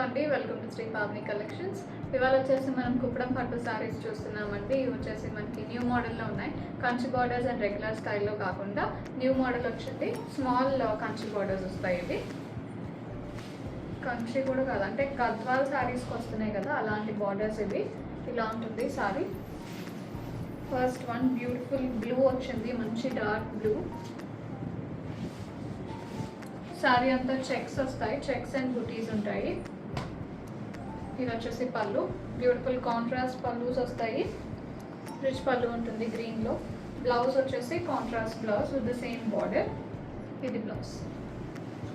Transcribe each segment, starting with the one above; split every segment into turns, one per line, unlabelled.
అండి welcome to Shri Pavani collections. ఇవాళ వచ్చేసి మనం కుప్పడం పట్టు సారీస్ చూస్తున్నామండి. ఇవి వచ్చేసి మనకి న్యూ మోడల్లో ఉన్నాయి. కంచి బార్డర్స్ అండ్ రెగ్యులర్ స్టైల్లో కాకుండా న్యూ మోడల్ వచ్చింది. స్మాల్ కంచి బార్డర్స్ వస్తాయి. ఇవి కంచి కూడా కాదు, అంటే గద్వాల్ సారీస్కి వస్తున్నాయి కదా, అలాంటి బార్డర్స్ ఇవి. ఇలా ఉంటుంది sorry. First one beautiful blue వచ్చింది, మంచి డార్క్ బ్లూ. సారీ అంతా చెక్స్ వస్తాయి, చెక్స్ అండ్ బుటీస్ ఉంటాయి. ఇది వచ్చేసి పళ్ళు, బ్యూటిఫుల్ కాంట్రాస్ట్ పళ్ళుస్ వస్తాయి. రిచ్ పళ్ళు ఉంటుంది గ్రీన్లో. బ్లౌజ్ వచ్చేసి contrast blouse with the same border. ఇది బ్లౌజ్.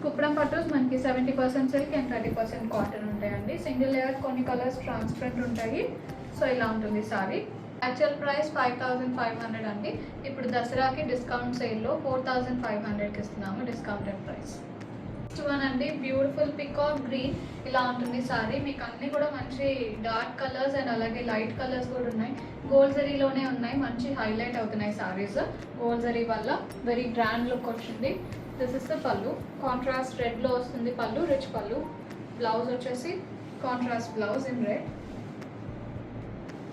కుప్పడం పట్టుస్ మనకి 70% సిల్క్ అండ్ 30% కాటన్ ఉంటాయండి. సింగిల్ లేయర్, కొన్ని కలర్స్ ట్రాన్స్పరెంట్ ఉంటాయి. సో ఇలా ఉంటుంది సారీ. యాక్చువల్ ప్రైస్ 5500 అండి. ఇప్పుడు దసరాకి డిస్కౌంట్ సేల్లో 4500కి ఇస్తున్నాము, డిస్కౌంటెడ్ ప్రైస్. నెక్స్ట్ వన్ అండి, బ్యూటిఫుల్ పికాక్ గ్రీన్. ఇలా ఉంటుంది సారీ. మీకు అన్నీ కూడా మంచి డార్క్ కలర్స్ అండ్ అలాగే లైట్ కలర్స్ కూడా ఉన్నాయి. గోల్డ్ జరీలోనే ఉన్నాయి, మంచి హైలైట్ అవుతున్నాయి సారీస్. గోల్డ్ జరీ వల్ల వెరీ గ్రాండ్ లుక్ వచ్చింది. This is the pallu, contrast రెడ్లో వస్తుంది పళ్ళు, రిచ్ పళ్ళు. బ్లౌజ్ వచ్చేసి contrast blouse in red.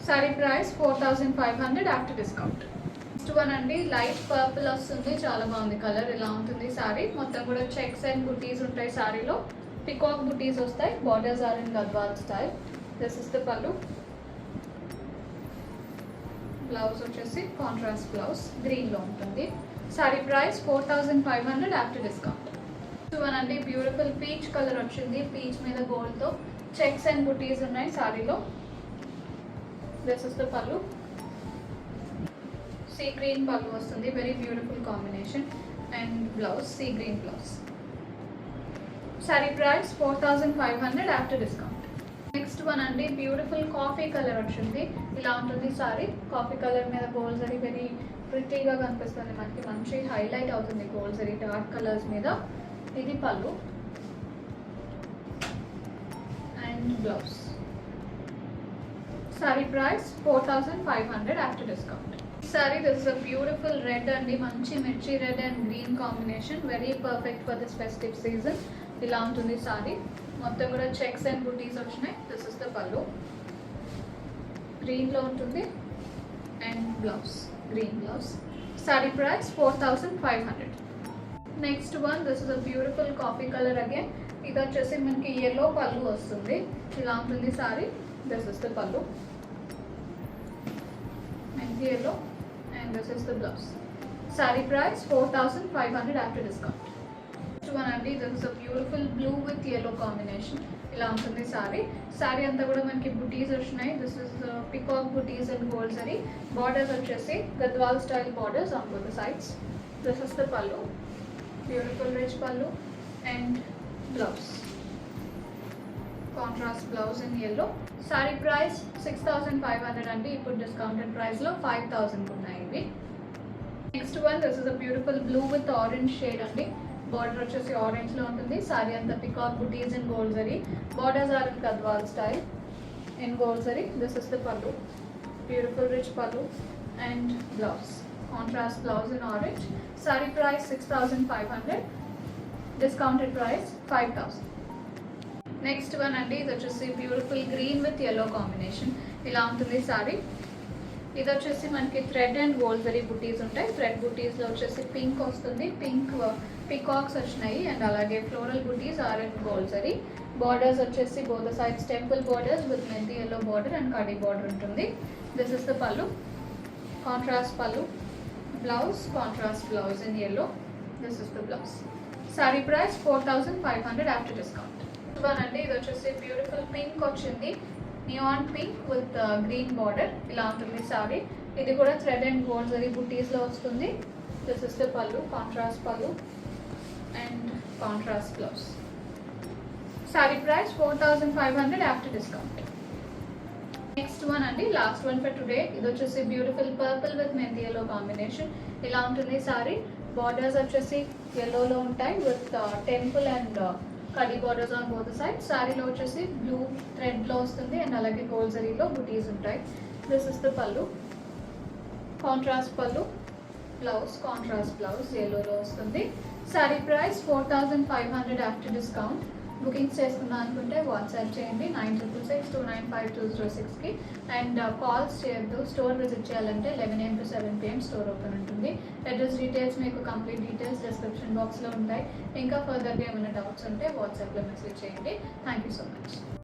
Sorry price 4500 after discount. Next one అండి, లైట్ పర్పుల్ వస్తుంది, చాలా బాగుంది కలర్. ఇలా ఉంటుంది సారీ. మొత్తం కూడా చెక్స్ అండ్ బుటీస్ ఉంటాయి సారీలో. పికాక్ బుటీస్ వస్తాయి. Borders are in Gadwal style. This is the pallu. Blouse వచ్చేసి కాంట్రాస్ట్ బ్లౌజ్ గ్రీన్లో ఉంటుంది. Sari price 4500 after discount. Next one అండి, బ్యూటిఫుల్ పీచ్ కలర్ వచ్చింది. పీచ్ మీద గోల్డ్తో చెక్స్ అండ్ బుటీస్ ఉన్నాయి సారీలో. This is the pallu. Sea green pallu వస్తుంది, very beautiful combination. And blouse sea green blouse. Sari price 4500 after discount. Next one అండి, బ్యూటిఫుల్ కాఫీ కలర్ వచ్చింది. ఇలా ఉంటుంది సారీ. కాఫీ కలర్ మీద గోల్డ్ జరీ వెరీ ప్రిటీగా కనిపిస్తుంది మనకి, మంచి హైలైట్ అవుతుంది గోల్డ్ జరీ డార్క్ కలర్స్ మీద. ఇది పళ్ళు and blouse. Sari price 4500 after discount. Sorry this is a beautiful red అండి, మంచి మిర్చి red and green combination, very perfect for this festive season. ఇలా ఉంటుంది సారీ. మొత్తం కూడా చెక్స్ అండ్ బుటీస్ వచ్చినాయి. దిస్ ఇస్ ద పళ్ళు, గ్రీన్లో ఉంటుంది. And blouse green blouse. Sari price 4500. Next one, this is a beautiful coffee colour again. ఇది వచ్చేసి మనకి ఎల్లో పళ్ళు వస్తుంది. ఇలా ఉంటుంది సారీ. దిస్ ఇస్ ద పళ్ళు and yellow, and this is the blouse. Saree price 4500 after discount. Next one అండి, this is a beautiful blue with yellow combination. ఇలా ఉంటుంది సారీ. సారీ అంతా కూడా మనకి బుటీస్ వచ్చినాయి. This is peacock butis and gold zari. Borders వచ్చేసి Gadwal style borders on both sides. This is the pallu, beautiful rich pallu and blouse. Contrast blouse in yellow. Sari price 6500 అండి. ఇప్పుడు discounted ప్రైస్లో 5000 ఉన్నాయి ఇవి. Next one, this is a beautiful blue with orange shade అండి. Border వచ్చేసి ఆరెంజ్లో ఉంటుంది. సారీ అంతా peacock butis in gold zari. Borders are in Gadwal style in gold zari. This is the pallu, beautiful rich pallu and blouse. Contrast blouse in orange. Sorry price 6500, discounted price 5000. Next one అండి, ఇది వచ్చేసి beautiful green with yellow combination. ఇలా ఉంటుంది సారీ. ఇది వచ్చేసి మనకి thread and gold zari బుటీస్ ఉంటాయి. Thread బుటీస్లో వచ్చేసి పింక్ వస్తుంది, పింక్ పికాక్స్ వచ్చినాయి అండ్ అలాగే floral butis are and gold zari. Borders వచ్చేసి both sides temple borders with methi yellow border and kadi border ఉంటుంది. This is the pallu, contrast pallu. Blouse contrast blouse in yellow. This is the blouse. Sari price 4500 after discount. One అండి, ఇది వచ్చేసి beautiful pink వచ్చింది, neon pink with green border. ఇలా ఉంటుంది సారీ. ఇది కూడా thread and gold zari బుటీస్లో వస్తుంది. This is the pallu, contrast pallu and contrast blouse. Sari price 4500 after discount. Next one అండి, లాస్ట్ వన్ ఫర్ టుడే. ఇది వచ్చేసి beautiful purple with methi yellow combination. ఇలా ఉంటుంది సారీ. బార్డర్స్ వచ్చేసి yellowలో ఉంటాయి with temple and kadi borders on both side. సారీలో వచ్చేసి బ్లూ థ్రెడ్లో వస్తుంది అండ్ అలాగే గోల్డ్ జరీలో బుటీస్ ఉంటాయి. This is the pallu, contrast pallu. Blouse contrast blouse yellowలో వస్తుంది. Sorry price 4500 after discount. Bookings చేసుకుందాం అనుకుంటే వాట్సాప్ చేయండి 9662952006కి. అండ్ కాల్స్ చేయొద్దు. స్టోర్ విజిట్ చేయాలంటే 11 AM to 7 PM store open ఉంటుంది. అడ్రస్ డీటెయిల్స్ మీకు కంప్లీట్ డీటెయిల్స్ డిస్క్రిప్షన్ బాక్స్లో ఉంటాయి. ఇంకా ఫర్దర్గా ఏమైనా డౌట్స్ ఉంటే వాట్సాప్లో మెసేజ్ చేయండి. Thank you so much.